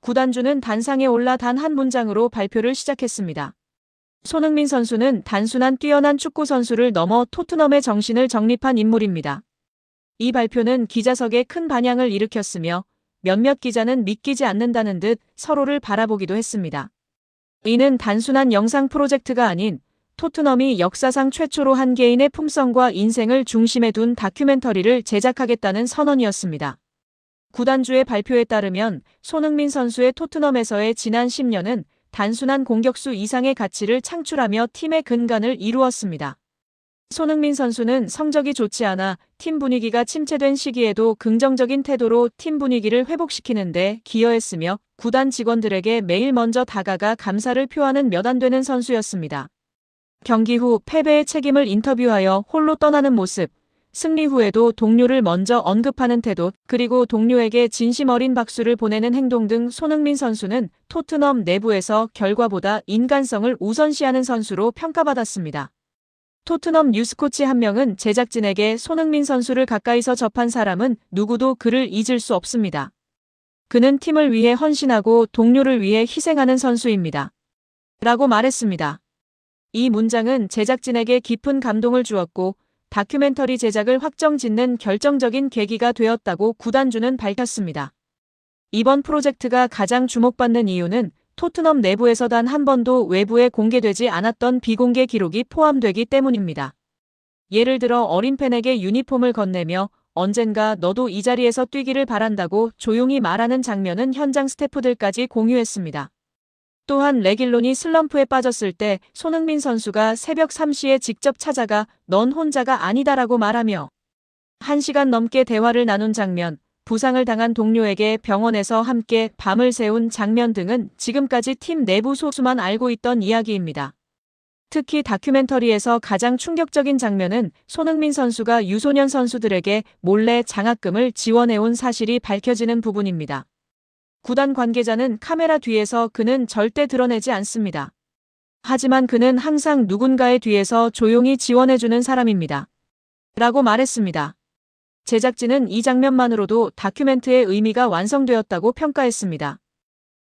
구단주는 단상에 올라 단 한 문장으로 발표를 시작했습니다. 손흥민 선수는 단순한 뛰어난 축구 선수를 넘어 토트넘의 정신을 정립한 인물입니다. 이 발표는 기자석에 큰 반향을 일으켰으며 몇몇 기자는 믿기지 않는다는 듯 서로를 바라보기도 했습니다. 이는 단순한 영상 프로젝트가 아닌 토트넘이 역사상 최초로 한 개인의 품성과 인생을 중심에 둔 다큐멘터리를 제작하겠다는 선언이었습니다. 구단주의 발표에 따르면 손흥민 선수의 토트넘에서의 지난 10년은 단순한 공격수 이상의 가치를 창출하며 팀의 근간을 이루었습니다. 손흥민 선수는 성적이 좋지 않아 팀 분위기가 침체된 시기에도 긍정적인 태도로 팀 분위기를 회복시키는 데 기여했으며 구단 직원들에게 매일 먼저 다가가 감사를 표하는 몇 안 되는 선수였습니다. 경기 후 패배의 책임을 인터뷰하여 홀로 떠나는 모습, 승리 후에도 동료를 먼저 언급하는 태도, 그리고 동료에게 진심 어린 박수를 보내는 행동 등 손흥민 선수는 토트넘 내부에서 결과보다 인간성을 우선시하는 선수로 평가받았습니다. 토트넘 뉴스코치 한 명은 제작진에게 손흥민 선수를 가까이서 접한 사람은 누구도 그를 잊을 수 없습니다. 그는 팀을 위해 헌신하고 동료를 위해 희생하는 선수입니다. 라고 말했습니다. 이 문장은 제작진에게 깊은 감동을 주었고 다큐멘터리 제작을 확정짓는 결정적인 계기가 되었다고 구단주는 밝혔습니다. 이번 프로젝트가 가장 주목받는 이유는 토트넘 내부에서 단 한 번도 외부에 공개되지 않았던 비공개 기록이 포함되기 때문입니다. 예를 들어 어린 팬에게 유니폼을 건네며 언젠가 너도 이 자리에서 뛰기를 바란다고 조용히 말하는 장면은 현장 스태프들까지 공유했습니다. 또한 레길론이 슬럼프에 빠졌을 때 손흥민 선수가 새벽 3시에 직접 찾아가 넌 혼자가 아니다라고 말하며 1시간 넘게 대화를 나눈 장면, 부상을 당한 동료에게 병원에서 함께 밤을 새운 장면 등은 지금까지 팀 내부 소수만 알고 있던 이야기입니다. 특히 다큐멘터리에서 가장 충격적인 장면은 손흥민 선수가 유소년 선수들에게 몰래 장학금을 지원해온 사실이 밝혀지는 부분입니다. 구단 관계자는 카메라 뒤에서 그는 절대 드러내지 않습니다. 하지만 그는 항상 누군가의 뒤에서 조용히 지원해주는 사람입니다. 라고 말했습니다. 제작진은 이 장면만으로도 다큐멘터리의 의미가 완성되었다고 평가했습니다.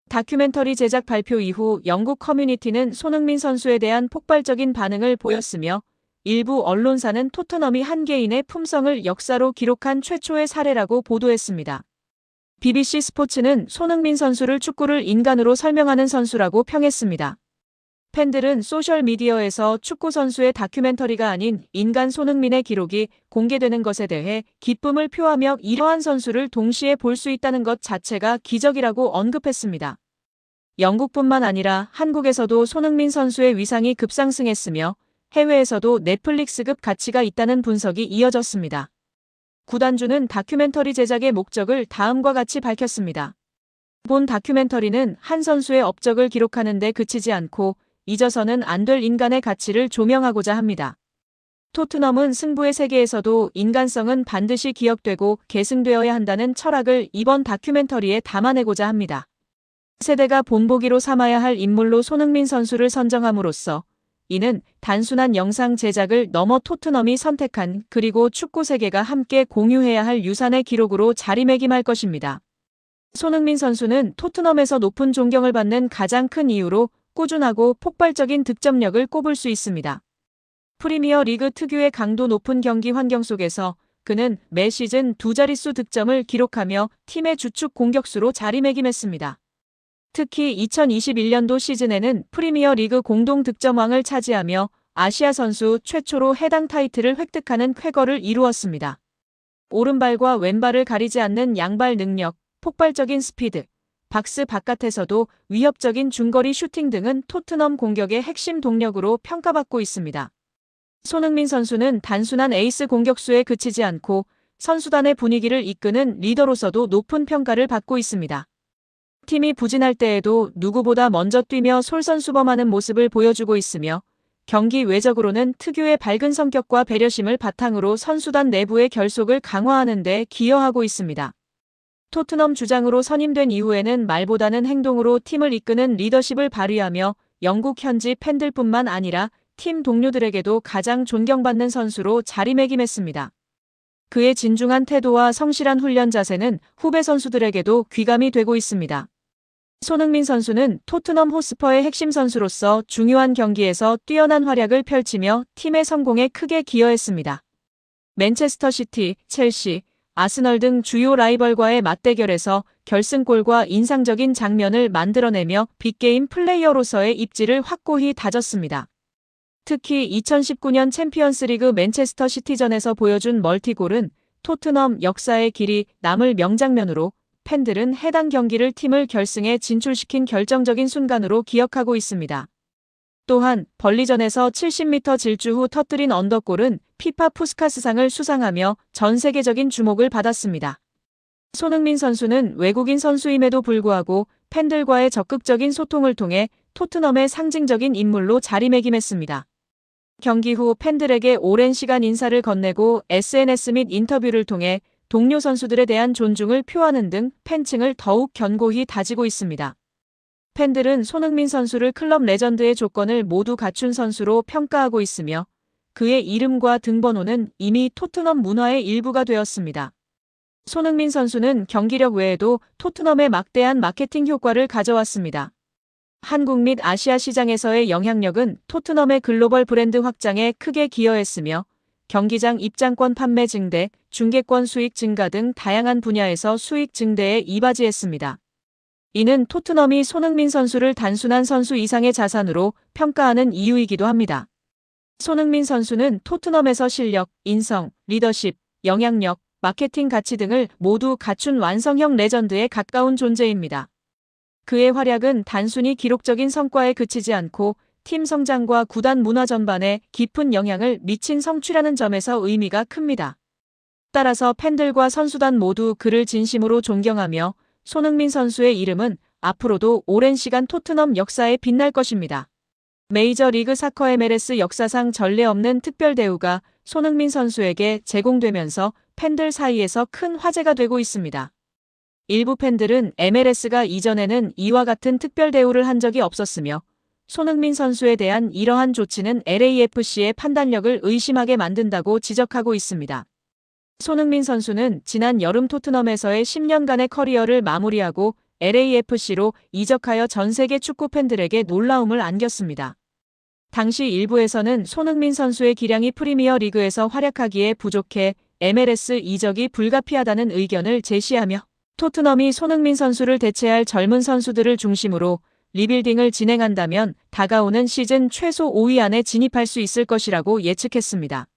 다큐멘터리 제작 발표 이후 영국 커뮤니티는 손흥민 선수에 대한 폭발적인 반응을 보였으며 일부 언론사는 토트넘이 한 개인의 품성을 역사로 기록한 최초의 사례라고 보도했습니다. BBC 스포츠는 손흥민 선수를 축구를 인간으로 설명하는 선수라고 평했습니다. 팬들은 소셜미디어에서 축구 선수의 다큐멘터리가 아닌 인간 손흥민의 기록이 공개되는 것에 대해 기쁨을 표하며 이러한 선수를 동시에 볼 수 있다는 것 자체가 기적이라고 언급했습니다. 영국뿐만 아니라 한국에서도 손흥민 선수의 위상이 급상승했으며 해외에서도 넷플릭스급 가치가 있다는 분석이 이어졌습니다. 구단주는 다큐멘터리 제작의 목적을 다음과 같이 밝혔습니다. 본 다큐멘터리는 한 선수의 업적을 기록하는 데 그치지 않고 잊어서는 안 될 인간의 가치를 조명하고자 합니다. 토트넘은 승부의 세계에서도 인간성은 반드시 기억되고 계승되어야 한다는 철학을 이번 다큐멘터리에 담아내고자 합니다. 세대가 본보기로 삼아야 할 인물로 손흥민 선수를 선정함으로써 이는 단순한 영상 제작을 넘어 토트넘이 선택한 그리고 축구 세계가 함께 공유해야 할 유산의 기록으로 자리매김할 것입니다. 손흥민 선수는 토트넘에서 높은 존경을 받는 가장 큰 이유로 꾸준하고 폭발적인 득점력을 꼽을 수 있습니다. 프리미어 리그 특유의 강도 높은 경기 환경 속에서 그는 매 시즌 두 자릿수 득점을 기록하며 팀의 주축 공격수로 자리매김했습니다. 특히 2021년도 시즌에는 프리미어 리그 공동 득점왕을 차지하며 아시아 선수 최초로 해당 타이틀을 획득하는 쾌거를 이루었습니다. 오른발과 왼발을 가리지 않는 양발 능력, 폭발적인 스피드, 박스 바깥에서도 위협적인 중거리 슈팅 등은 토트넘 공격의 핵심 동력으로 평가받고 있습니다. 손흥민 선수는 단순한 에이스 공격수에 그치지 않고 선수단의 분위기를 이끄는 리더로서도 높은 평가를 받고 있습니다. 팀이 부진할 때에도 누구보다 먼저 뛰며 솔선수범하는 모습을 보여주고 있으며 경기 외적으로는 특유의 밝은 성격과 배려심을 바탕으로 선수단 내부의 결속을 강화하는 데 기여하고 있습니다. 토트넘 주장으로 선임된 이후에는 말보다는 행동으로 팀을 이끄는 리더십을 발휘하며 영국 현지 팬들뿐만 아니라 팀 동료들에게도 가장 존경받는 선수로 자리매김했습니다. 그의 진중한 태도와 성실한 훈련 자세는 후배 선수들에게도 귀감이 되고 있습니다. 손흥민 선수는 토트넘 호스퍼의 핵심 선수로서 중요한 경기에서 뛰어난 활약을 펼치며 팀의 성공에 크게 기여했습니다. 맨체스터 시티, 첼시, 아스널 등 주요 라이벌과의 맞대결에서 결승골과 인상적인 장면을 만들어내며 빅게임 플레이어로서의 입지를 확고히 다졌습니다. 특히 2019년 챔피언스리그 맨체스터 시티전에서 보여준 멀티골은 토트넘 역사의 길이 남을 명장면으로 팬들은 해당 경기를 팀을 결승에 진출시킨 결정적인 순간으로 기억하고 있습니다. 또한 벌리전에서 70m 질주 후 터뜨린 언더골은 피파 푸스카스상을 수상하며 전 세계적인 주목을 받았습니다. 손흥민 선수는 외국인 선수임에도 불구하고 팬들과의 적극적인 소통을 통해 토트넘의 상징적인 인물로 자리매김했습니다. 경기 후 팬들에게 오랜 시간 인사를 건네고 SNS 및 인터뷰를 통해 동료 선수들에 대한 존중을 표하는 등 팬층을 더욱 견고히 다지고 있습니다. 팬들은 손흥민 선수를 클럽 레전드의 조건을 모두 갖춘 선수로 평가하고 있으며 그의 이름과 등번호는 이미 토트넘 문화의 일부가 되었습니다. 손흥민 선수는 경기력 외에도 토트넘의 막대한 마케팅 효과를 가져왔습니다. 한국 및 아시아 시장에서의 영향력은 토트넘의 글로벌 브랜드 확장에 크게 기여했으며 경기장 입장권 판매 증대, 중계권 수익 증가 등 다양한 분야에서 수익 증대에 이바지했습니다. 이는 토트넘이 손흥민 선수를 단순한 선수 이상의 자산으로 평가하는 이유이기도 합니다. 손흥민 선수는 토트넘에서 실력, 인성, 리더십, 영향력, 마케팅 가치 등을 모두 갖춘 완성형 레전드에 가까운 존재입니다. 그의 활약은 단순히 기록적인 성과에 그치지 않고 팀 성장과 구단 문화 전반에 깊은 영향을 미친 성취라는 점에서 의미가 큽니다. 따라서 팬들과 선수단 모두 그를 진심으로 존경하며 손흥민 선수의 이름은 앞으로도 오랜 시간 토트넘 역사에 빛날 것입니다. 메이저리그 사커 MLS 역사상 전례 없는 특별 대우가 손흥민 선수에게 제공되면서 팬들 사이에서 큰 화제가 되고 있습니다. 일부 팬들은 MLS가 이전에는 이와 같은 특별 대우를 한 적이 없었으며 손흥민 선수에 대한 이러한 조치는 LAFC의 판단력을 의심하게 만든다고 지적하고 있습니다. 손흥민 선수는 지난 여름 토트넘에서의 10년간의 커리어를 마무리하고 LAFC로 이적하여 전 세계 축구 팬들에게 놀라움을 안겼습니다. 당시 일부에서는 손흥민 선수의 기량이 프리미어 리그에서 활약하기에 부족해 MLS 이적이 불가피하다는 의견을 제시하며 토트넘이 손흥민 선수를 대체할 젊은 선수들을 중심으로 리빌딩을 진행한다면 다가오는 시즌 최소 5위 안에 진입할 수 있을 것이라고 예측했습니다.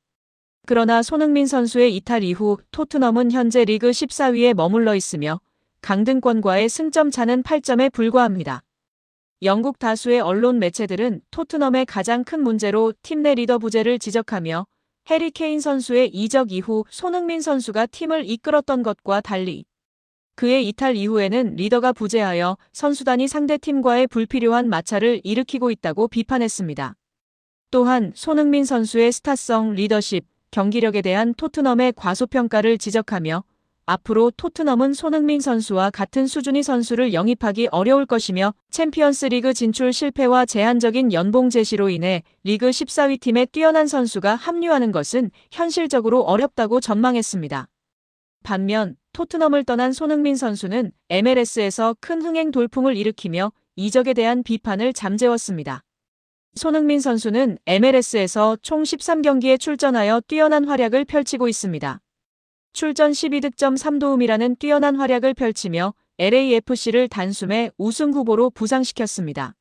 그러나 손흥민 선수의 이탈 이후 토트넘은 현재 리그 14위에 머물러 있으며 강등권과의 승점 차는 8점에 불과합니다. 영국 다수의 언론 매체들은 토트넘의 가장 큰 문제로 팀 내 리더 부재를 지적하며 해리 케인 선수의 이적 이후 손흥민 선수가 팀을 이끌었던 것과 달리 그의 이탈 이후에는 리더가 부재하여 선수단이 상대팀과의 불필요한 마찰을 일으키고 있다고 비판했습니다. 또한 손흥민 선수의 스타성, 리더십, 경기력에 대한 토트넘의 과소평가를 지적하며 앞으로 토트넘은 손흥민 선수와 같은 수준의 선수를 영입하기 어려울 것이며 챔피언스 리그 진출 실패와 제한적인 연봉 제시로 인해 리그 14위 팀에 뛰어난 선수가 합류하는 것은 현실적으로 어렵다고 전망했습니다. 반면 토트넘을 떠난 손흥민 선수는 MLS에서 큰 흥행 돌풍을 일으키며 이적에 대한 비판을 잠재웠습니다. 손흥민 선수는 MLS에서 총 13경기에 출전하여 뛰어난 활약을 펼치고 있습니다. 출전 12득점 3도움이라는 뛰어난 활약을 펼치며 LAFC를 단숨에 우승 후보로 부상시켰습니다.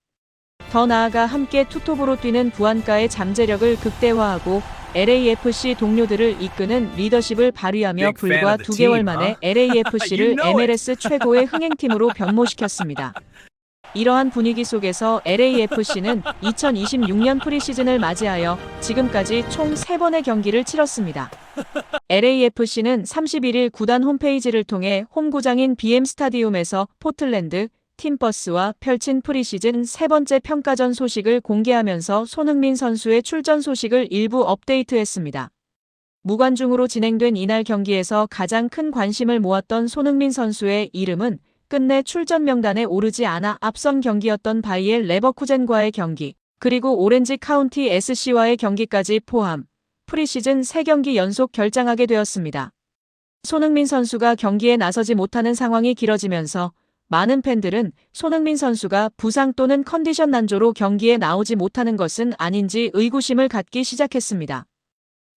더 나아가 함께 투톱으로 뛰는 부안가의 잠재력을 극대화하고 LAFC 동료들을 이끄는 리더십을 발휘하며 불과 2개월 만에 LAFC를 MLS 최고의 흥행팀으로 변모시켰습니다. 이러한 분위기 속에서 LAFC는 2026년 프리시즌을 맞이하여 지금까지 총 3번의 경기를 치렀습니다. LAFC는 31일 구단 홈페이지를 통해 홈구장인 BM 스타디움에서 포틀랜드 팀버스와 펼친 프리시즌 3번째 평가전 소식을 공개하면서 손흥민 선수의 출전 소식을 일부 업데이트했습니다. 무관중으로 진행된 이날 경기에서 가장 큰 관심을 모았던 손흥민 선수의 이름은 끝내 출전 명단에 오르지 않아 앞선 경기였던 바이엘 레버쿠젠과의 경기, 그리고 오렌지 카운티 SC와의 경기까지 포함 프리시즌 3경기 연속 결장하게 되었습니다. 손흥민 선수가 경기에 나서지 못하는 상황이 길어지면서 많은 팬들은 손흥민 선수가 부상 또는 컨디션 난조로 경기에 나오지 못하는 것은 아닌지 의구심을 갖기 시작했습니다.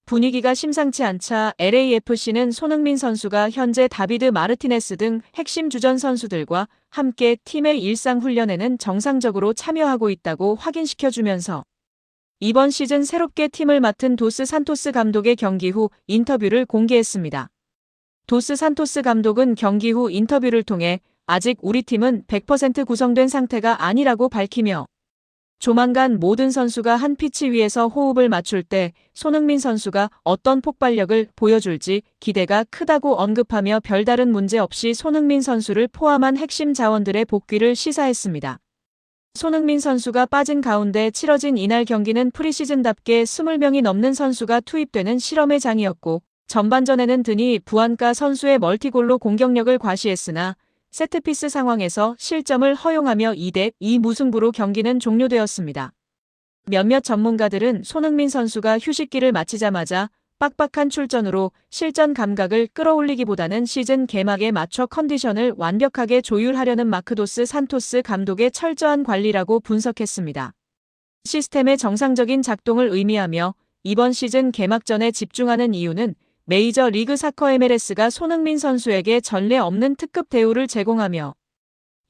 분위기가 심상치 않자 LAFC는 손흥민 선수가 현재 다비드 마르티네스 등 핵심 주전 선수들과 함께 팀의 일상 훈련에는 정상적으로 참여하고 있다고 확인시켜주면서 이번 시즌 새롭게 팀을 맡은 도스 산토스 감독의 경기 후 인터뷰를 공개했습니다. 도스 산토스 감독은 경기 후 인터뷰를 통해 아직 우리 팀은 100% 구성된 상태가 아니라고 밝히며 조만간 모든 선수가 한 피치 위에서 호흡을 맞출 때 손흥민 선수가 어떤 폭발력을 보여줄지 기대가 크다고 언급하며 별다른 문제 없이 손흥민 선수를 포함한 핵심 자원들의 복귀를 시사했습니다. 손흥민 선수가 빠진 가운데 치러진 이날 경기는 프리시즌답게 20명이 넘는 선수가 투입되는 실험의 장이었고 전반전에는 드니 부안가 선수의 멀티골로 공격력을 과시했으나 세트피스 상황에서 실점을 허용하며 2대2 무승부로 경기는 종료되었습니다. 몇몇 전문가들은 손흥민 선수가 휴식기를 마치자마자 빡빡한 출전으로 실전 감각을 끌어올리기보다는 시즌 개막에 맞춰 컨디션을 완벽하게 조율하려는 마크도스 산토스 감독의 철저한 관리라고 분석했습니다. 시스템의 정상적인 작동을 의미하며 이번 시즌 개막전에 집중하는 이유는 메이저 리그 사커 MLS가 손흥민 선수에게 전례 없는 특급 대우를 제공하며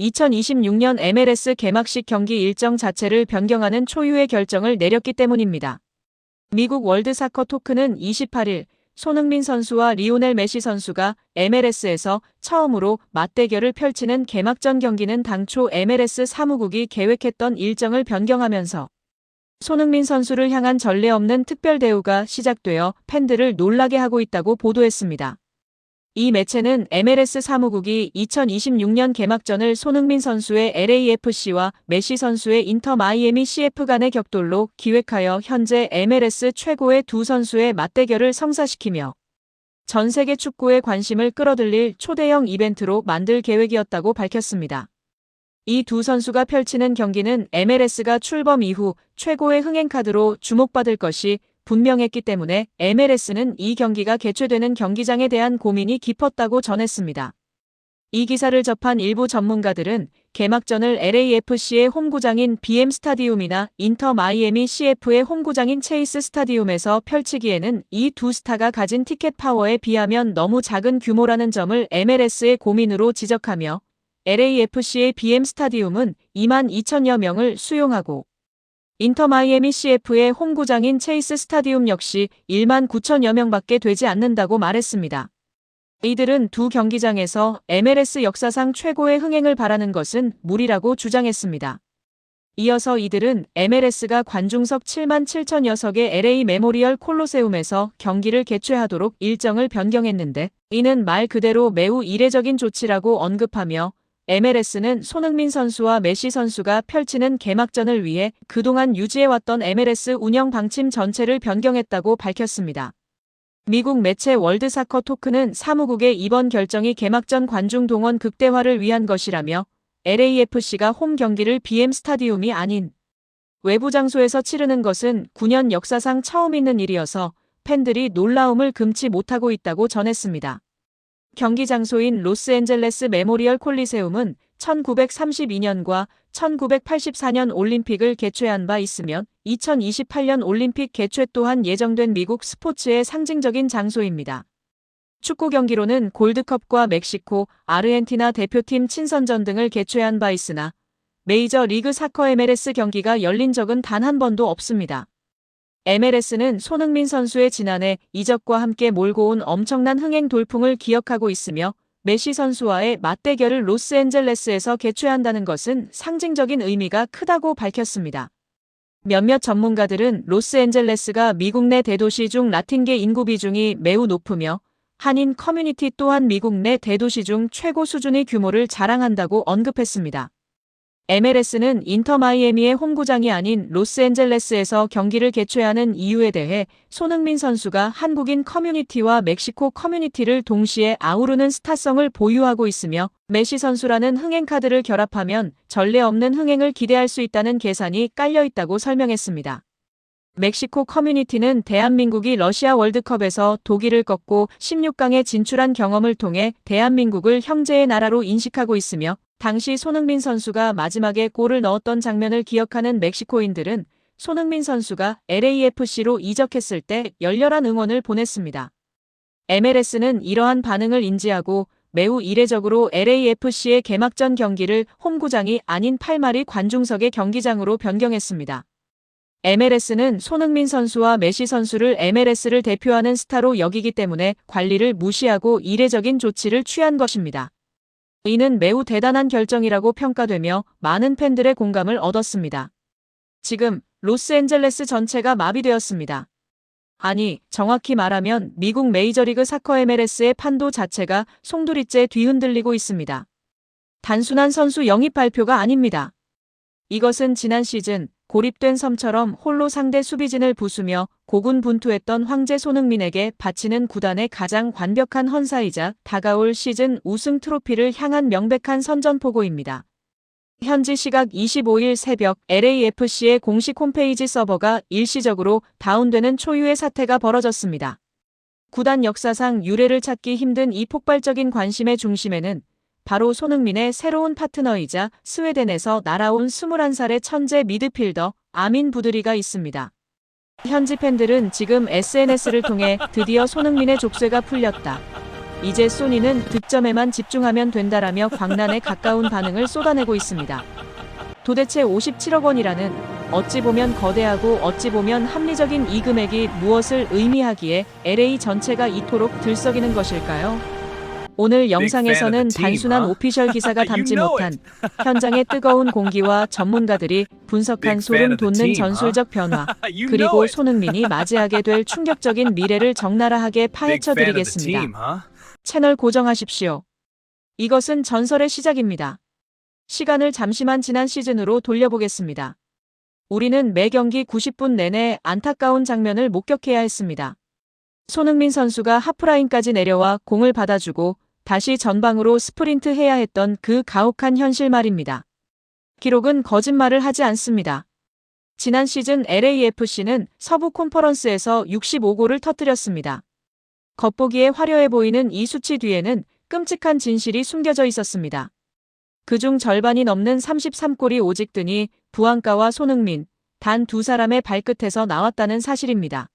2026년 MLS 개막식 경기 일정 자체를 변경하는 초유의 결정을 내렸기 때문입니다. 미국 월드사커 토크는 28일 손흥민 선수와 리오넬 메시 선수가 MLS에서 처음으로 맞대결을 펼치는 개막전 경기는 당초 MLS 사무국이 계획했던 일정을 변경하면서 손흥민 선수를 향한 전례 없는 특별 대우가 시작되어 팬들을 놀라게 하고 있다고 보도했습니다. 이 매체는 MLS 사무국이 2026년 개막전을 손흥민 선수의 LAFC와 메시 선수의 인터 마이애미 CF 간의 격돌로 기획하여 현재 MLS 최고의 두 선수의 맞대결을 성사시키며 전 세계 축구에 관심을 끌어들일 초대형 이벤트로 만들 계획이었다고 밝혔습니다. 이 두 선수가 펼치는 경기는 MLS가 출범 이후 최고의 흥행카드로 주목받을 것이 분명했기 때문에 MLS는 이 경기가 개최되는 경기장에 대한 고민이 깊었다고 전했습니다. 이 기사를 접한 일부 전문가들은 개막전을 LAFC의 홈구장인 BM 스타디움이나 인터 마이애미 CF의 홈구장인 체이스 스타디움에서 펼치기에는 이 두 스타가 가진 티켓 파워에 비하면 너무 작은 규모라는 점을 MLS의 고민으로 지적하며 LAFC의 BM 스타디움은 2만 2천여 명을 수용하고 인터 마이애미 CF의 홈구장인 체이스 스타디움 역시 1만 9천여 명밖에 되지 않는다고 말했습니다. 이들은 두 경기장에서 MLS 역사상 최고의 흥행을 바라는 것은 무리라고 주장했습니다. 이어서 이들은 MLS가 관중석 7만 7천여 석의 LA 메모리얼 콜로세움에서 경기를 개최하도록 일정을 변경했는데 이는 말 그대로 매우 이례적인 조치라고 언급하며 MLS는 손흥민 선수와 메시 선수가 펼치는 개막전을 위해 그동안 유지해왔던 MLS 운영 방침 전체를 변경했다고 밝혔습니다. 미국 매체 월드사커 토크는 사무국의 이번 결정이 개막전 관중 동원 극대화를 위한 것이라며 LAFC가 홈 경기를 BM 스타디움이 아닌 외부 장소에서 치르는 것은 9년 역사상 처음 있는 일이어서 팬들이 놀라움을 금치 못하고 있다고 전했습니다. 경기 장소인 로스앤젤레스 메모리얼 콜리세움은 1932년과 1984년 올림픽을 개최한 바 있으며 2028년 올림픽 개최 또한 예정된 미국 스포츠의 상징적인 장소입니다. 축구 경기로는 골드컵과 멕시코, 아르헨티나 대표팀 친선전 등을 개최한 바 있으나 메이저 리그 사커 MLS 경기가 열린 적은 단 한 번도 없습니다. MLS는 손흥민 선수의 지난해 이적과 함께 몰고 온 엄청난 흥행 돌풍을 기억하고 있으며 메시 선수와의 맞대결을 로스앤젤레스에서 개최한다는 것은 상징적인 의미가 크다고 밝혔습니다. 몇몇 전문가들은 로스앤젤레스가 미국 내 대도시 중 라틴계 인구 비중이 매우 높으며 한인 커뮤니티 또한 미국 내 대도시 중 최고 수준의 규모를 자랑한다고 언급했습니다. MLS는 인터 마이애미의 홈구장이 아닌 로스앤젤레스에서 경기를 개최하는 이유에 대해 손흥민 선수가 한국인 커뮤니티와 멕시코 커뮤니티를 동시에 아우르는 스타성을 보유하고 있으며 메시 선수라는 흥행카드를 결합하면 전례 없는 흥행을 기대할 수 있다는 계산이 깔려 있다고 설명했습니다. 멕시코 커뮤니티는 대한민국이 러시아 월드컵에서 독일을 꺾고 16강에 진출한 경험을 통해 대한민국을 형제의 나라로 인식하고 있으며 당시 손흥민 선수가 마지막에 골을 넣었던 장면을 기억하는 멕시코인들은 손흥민 선수가 LAFC로 이적했을 때 열렬한 응원을 보냈습니다. MLS는 이러한 반응을 인지하고 매우 이례적으로 LAFC의 개막전 경기를 홈구장이 아닌 팔마리 관중석의 경기장으로 변경했습니다. MLS는 손흥민 선수와 메시 선수를 MLS를 대표하는 스타로 여기기 때문에 관리를 무시하고 이례적인 조치를 취한 것입니다. 이는 매우 대단한 결정이라고 평가되며 많은 팬들의 공감을 얻었습니다. 지금 로스앤젤레스 전체가 마비되었습니다. 아니, 정확히 말하면 미국 메이저리그 사커 MLS의 판도 자체가 송두리째 뒤흔들리고 있습니다. 단순한 선수 영입 발표가 아닙니다. 이것은 지난 시즌 고립된 섬처럼 홀로 상대 수비진을 부수며 고군분투했던 황제 손흥민에게 바치는 구단의 가장 완벽한 헌사이자 다가올 시즌 우승 트로피를 향한 명백한 선전포고입니다. 현지 시각 25일 새벽 LAFC의 공식 홈페이지 서버가 일시적으로 다운되는 초유의 사태가 벌어졌습니다. 구단 역사상 유례를 찾기 힘든 이 폭발적인 관심의 중심에는 바로 손흥민의 새로운 파트너이자 스웨덴에서 날아온 21살의 천재 미드필더 아민 부드리가 있습니다. 현지 팬들은 지금 SNS를 통해 드디어 손흥민의 족쇄가 풀렸다. 이제 소니는 득점에만 집중하면 된다라며 광란에 가까운 반응을 쏟아내고 있습니다. 도대체 57억 원이라는 어찌 보면 거대하고 어찌 보면 합리적인 이 금액이 무엇을 의미하기에 LA 전체가 이토록 들썩이는 것일까요? 오늘 영상에서는 단순한 오피셜 기사가 담지 못한 현장의 뜨거운 공기와 전문가들이 분석한 소름 돋는 전술적 변화, 그리고 손흥민이 맞이하게 될 충격적인 미래를 적나라하게 파헤쳐 드리겠습니다. 채널 고정하십시오. 이것은 전설의 시작입니다. 시간을 잠시만 지난 시즌으로 돌려보겠습니다. 우리는 매 경기 90분 내내 안타까운 장면을 목격해야 했습니다. 손흥민 선수가 하프라인까지 내려와 공을 받아주고 다시 전방으로 스프린트 해야 했던 그 가혹한 현실 말입니다. 기록은 거짓말을 하지 않습니다. 지난 시즌 LAFC는 서부 컨퍼런스에서 65골을 터뜨렸습니다. 겉보기에 화려해 보이는 이 수치 뒤에는 끔찍한 진실이 숨겨져 있었습니다. 그중 절반이 넘는 33골이 오직 드니 부안가와 손흥민, 단 두 사람의 발끝에서 나왔다는 사실입니다.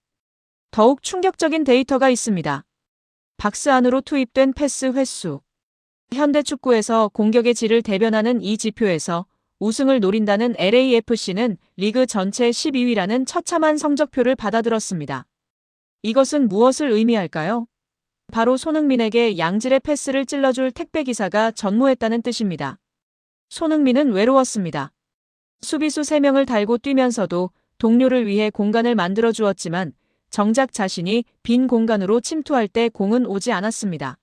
더욱 충격적인 데이터가 있습니다. 박스 안으로 투입된 패스 횟수. 현대 축구에서 공격의 질을 대변하는 이 지표에서 우승을 노린다는 LAFC는 리그 전체 12위라는 처참한 성적표를 받아들었습니다. 이것은 무엇을 의미할까요? 바로 손흥민에게 양질의 패스를 찔러줄 택배기사가 전무했다는 뜻입니다. 손흥민은 외로웠습니다. 수비수 3명을 달고 뛰면서도 동료를 위해 공간을 만들어 주었지만 정작 자신이 빈 공간으로 침투할 때 공은 오지 않았습니다.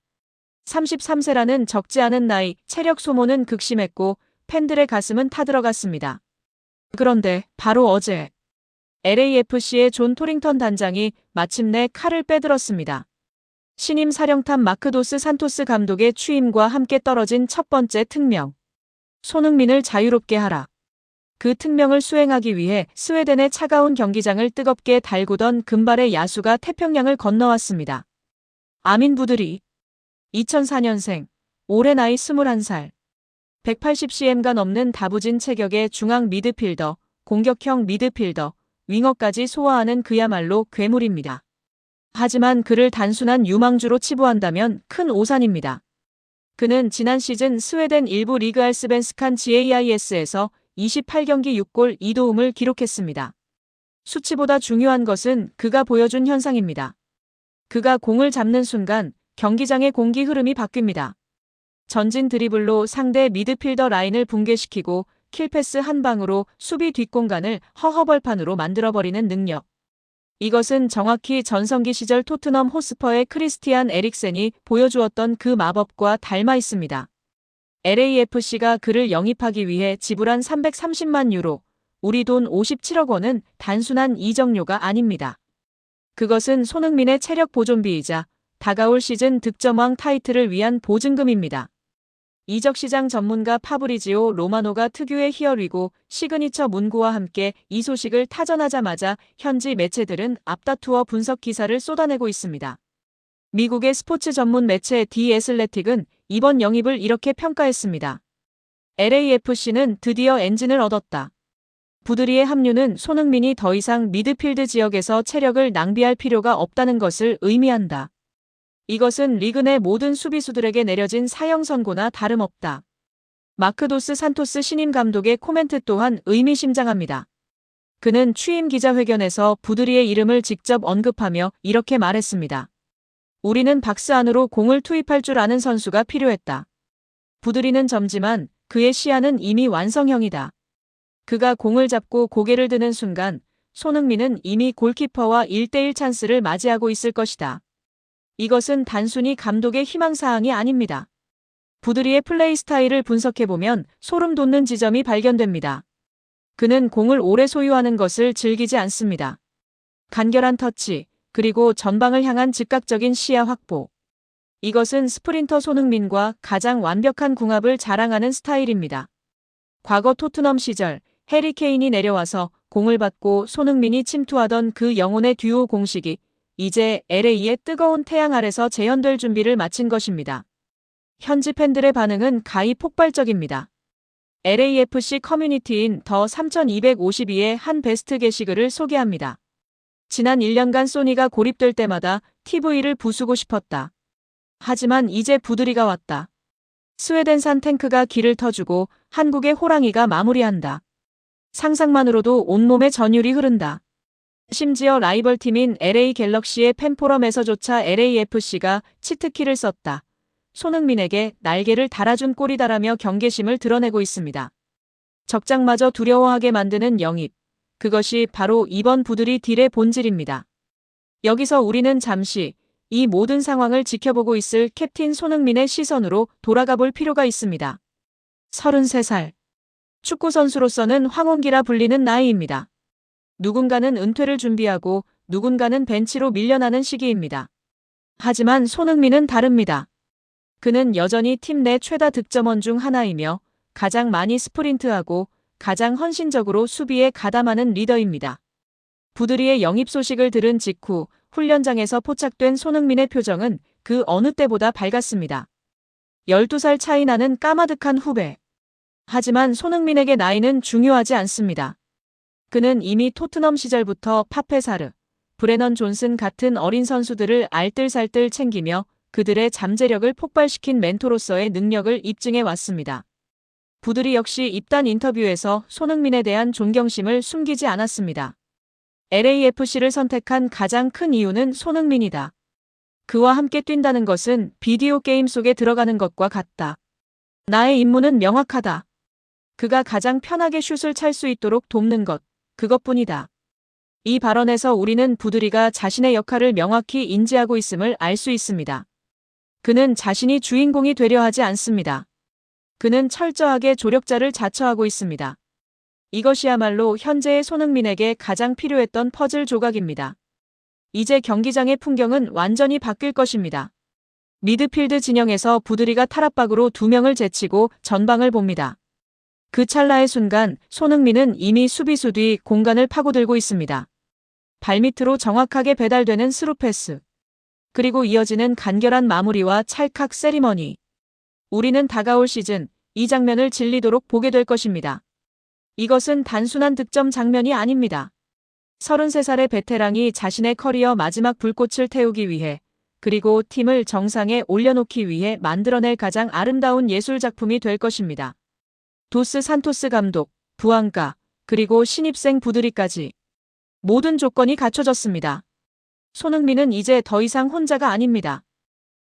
33세라는 적지 않은 나이, 체력 소모는 극심했고 팬들의 가슴은 타들어갔습니다. 그런데 바로 어제 LAFC의 존 토링턴 단장이 마침내 칼을 빼들었습니다. 신임 사령탑 마크도스 산토스 감독의 취임과 함께 떨어진 첫 번째 특명. 손흥민을 자유롭게 하라. 그 특명을 수행하기 위해 스웨덴의 차가운 경기장을 뜨겁게 달구던 금발의 야수가 태평양을 건너왔습니다. 아민 부드리. 2004년생. 올해 나이 21살. 180cm가 넘는 다부진 체격의 중앙 미드필더, 공격형 미드필더, 윙어까지 소화하는 그야말로 괴물입니다. 하지만 그를 단순한 유망주로 치부한다면 큰 오산입니다. 그는 지난 시즌 스웨덴 일부 리그 알스벤스칸 GAIS에서 28경기 6골 2도움을 기록했습니다. 수치보다 중요한 것은 그가 보여준 현상입니다. 그가 공을 잡는 순간 경기장의 공기 흐름이 바뀝니다. 전진 드리블로 상대 미드필더 라인을 붕괴시키고 킬패스 한 방으로 수비 뒷공간을 허허벌판으로 만들어버리는 능력. 이것은 정확히 전성기 시절 토트넘 호스퍼의 크리스티안 에릭센이 보여주었던 그 마법과 닮아 있습니다. LAFC가 그를 영입하기 위해 지불한 330만 유로, 우리 돈 57억 원은 단순한 이적료가 아닙니다. 그것은 손흥민의 체력 보존비이자 다가올 시즌 득점왕 타이틀을 위한 보증금입니다. 이적시장 전문가 파브리지오 로마노가 특유의 희열이고 시그니처 문구와 함께 이 소식을 타전하자마자 현지 매체들은 앞다투어 분석 기사를 쏟아내고 있습니다. 미국의 스포츠 전문 매체 디 애슬레틱은 이번 영입을 이렇게 평가했습니다. LAFC는 드디어 엔진을 얻었다. 부드리의 합류는 손흥민이 더 이상 미드필드 지역에서 체력을 낭비할 필요가 없다는 것을 의미한다. 이것은 리그 내 모든 수비수들에게 내려진 사형 선고나 다름없다. 마크 도스 산토스 신임 감독의 코멘트 또한 의미심장합니다. 그는 취임 기자회견에서 부드리의 이름을 직접 언급하며 이렇게 말했습니다. 우리는 박스 안으로 공을 투입할 줄 아는 선수가 필요했다. 부드리는 젊지만 그의 시야는 이미 완성형이다. 그가 공을 잡고 고개를 드는 순간 손흥민은 이미 골키퍼와 1대1 찬스를 맞이하고 있을 것이다. 이것은 단순히 감독의 희망사항이 아닙니다. 부드리의 플레이 스타일을 분석해보면 소름 돋는 지점이 발견됩니다. 그는 공을 오래 소유하는 것을 즐기지 않습니다. 간결한 터치, 그리고 전방을 향한 즉각적인 시야 확보. 이것은 스프린터 손흥민과 가장 완벽한 궁합을 자랑하는 스타일입니다. 과거 토트넘 시절 해리 케인이 내려와서 공을 받고 손흥민이 침투하던 그 영혼의 듀오 공식이 이제 LA의 뜨거운 태양 아래서 재현될 준비를 마친 것입니다. 현지 팬들의 반응은 가히 폭발적입니다. LAFC 커뮤니티인 더 3252의 한 베스트 게시글을 소개합니다. 지난 1년간 소니가 고립될 때마다 TV를 부수고 싶었다. 하지만 이제 부드리가 왔다. 스웨덴산 탱크가 길을 터주고 한국의 호랑이가 마무리한다. 상상만으로도 온몸에 전율이 흐른다. 심지어 라이벌 팀인 LA 갤럭시의 팬포럼에서조차 LAFC가 치트키를 썼다. 손흥민에게 날개를 달아준 꼴이다라며 경계심을 드러내고 있습니다. 적장마저 두려워하게 만드는 영입. 그것이 바로 이번 부드리 딜의 본질입니다. 여기서 우리는 잠시 이 모든 상황을 지켜보고 있을 캡틴 손흥민의 시선으로 돌아가 볼 필요가 있습니다. 33살. 축구선수로서는 황혼기라 불리는 나이입니다. 누군가는 은퇴를 준비하고 누군가는 벤치로 밀려나는 시기입니다. 하지만 손흥민은 다릅니다. 그는 여전히 팀 내 최다 득점원 중 하나이며 가장 많이 스프린트하고 가장 헌신적으로 수비에 가담하는 리더입니다. 부드리의 영입 소식을 들은 직후 훈련장에서 포착된 손흥민의 표정은 그 어느 때보다 밝았습니다. 12살 차이 나는 까마득한 후배. 하지만 손흥민에게 나이는 중요하지 않습니다. 그는 이미 토트넘 시절부터 파페사르, 브레넌 존슨 같은 어린 선수들을 알뜰살뜰 챙기며 그들의 잠재력을 폭발시킨 멘토로서의 능력을 입증해 왔습니다. 부드리 역시 입단 인터뷰에서 손흥민에 대한 존경심을 숨기지 않았습니다. LAFC를 선택한 가장 큰 이유는 손흥민이다. 그와 함께 뛴다는 것은 비디오 게임 속에 들어가는 것과 같다. 나의 임무는 명확하다. 그가 가장 편하게 슛을 찰 수 있도록 돕는 것, 그것뿐이다. 이 발언에서 우리는 부드리가 자신의 역할을 명확히 인지하고 있음을 알 수 있습니다. 그는 자신이 주인공이 되려 하지 않습니다. 그는 철저하게 조력자를 자처하고 있습니다. 이것이야말로 현재의 손흥민에게 가장 필요했던 퍼즐 조각입니다. 이제 경기장의 풍경은 완전히 바뀔 것입니다. 미드필드 진영에서 부드리가 탈압박으로 2명을 제치고 전방을 봅니다. 그 찰나의 순간 손흥민은 이미 수비수 뒤 공간을 파고들고 있습니다. 발밑으로 정확하게 배달되는 스루 패스. 그리고 이어지는 간결한 마무리와 찰칵 세리머니. 우리는 다가올 시즌 이 장면을 질리도록 보게 될 것입니다. 이것은 단순한 득점 장면이 아닙니다. 33살의 베테랑이 자신의 커리어 마지막 불꽃을 태우기 위해 그리고 팀을 정상에 올려놓기 위해 만들어낼 가장 아름다운 예술작품이 될 것입니다. 도스 산토스 감독, 부안가, 그리고 신입생 부드리까지 모든 조건이 갖춰졌습니다. 손흥민은 이제 더 이상 혼자가 아닙니다.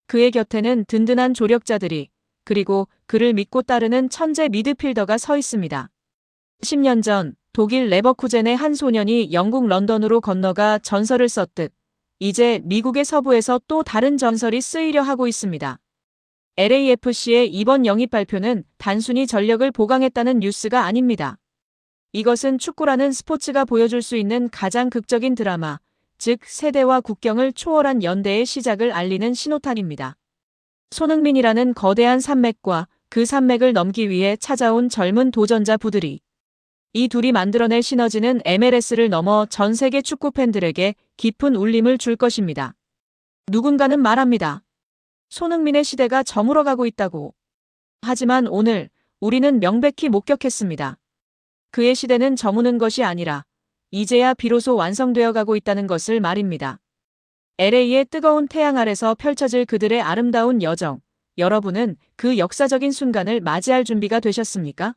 그의 곁에는 든든한 조력자들이 그리고 그를 믿고 따르는 천재 미드필더가 서 있습니다. 10년 전 독일 레버쿠젠의 한 소년이 영국 런던으로 건너가 전설을 썼듯 이제 미국의 서부에서 또 다른 전설이 쓰이려 하고 있습니다. LAFC의 이번 영입 발표는 단순히 전력을 보강했다는 뉴스가 아닙니다. 이것은 축구라는 스포츠가 보여줄 수 있는 가장 극적인 드라마, 즉 세대와 국경을 초월한 연대의 시작을 알리는 신호탄입니다. 손흥민이라는 거대한 산맥과 그 산맥을 넘기 위해 찾아온 젊은 도전자 부드리. 이 둘이 만들어낼 시너지는 MLS를 넘어 전 세계 축구 팬들에게 깊은 울림을 줄 것입니다. 누군가는 말합니다. 손흥민의 시대가 저물어가고 있다고. 하지만 오늘 우리는 명백히 목격했습니다. 그의 시대는 저무는 것이 아니라 이제야 비로소 완성되어 가고 있다는 것을 말입니다. LA의 뜨거운 태양 아래서 펼쳐질 그들의 아름다운 여정. 여러분은 그 역사적인 순간을 맞이할 준비가 되셨습니까?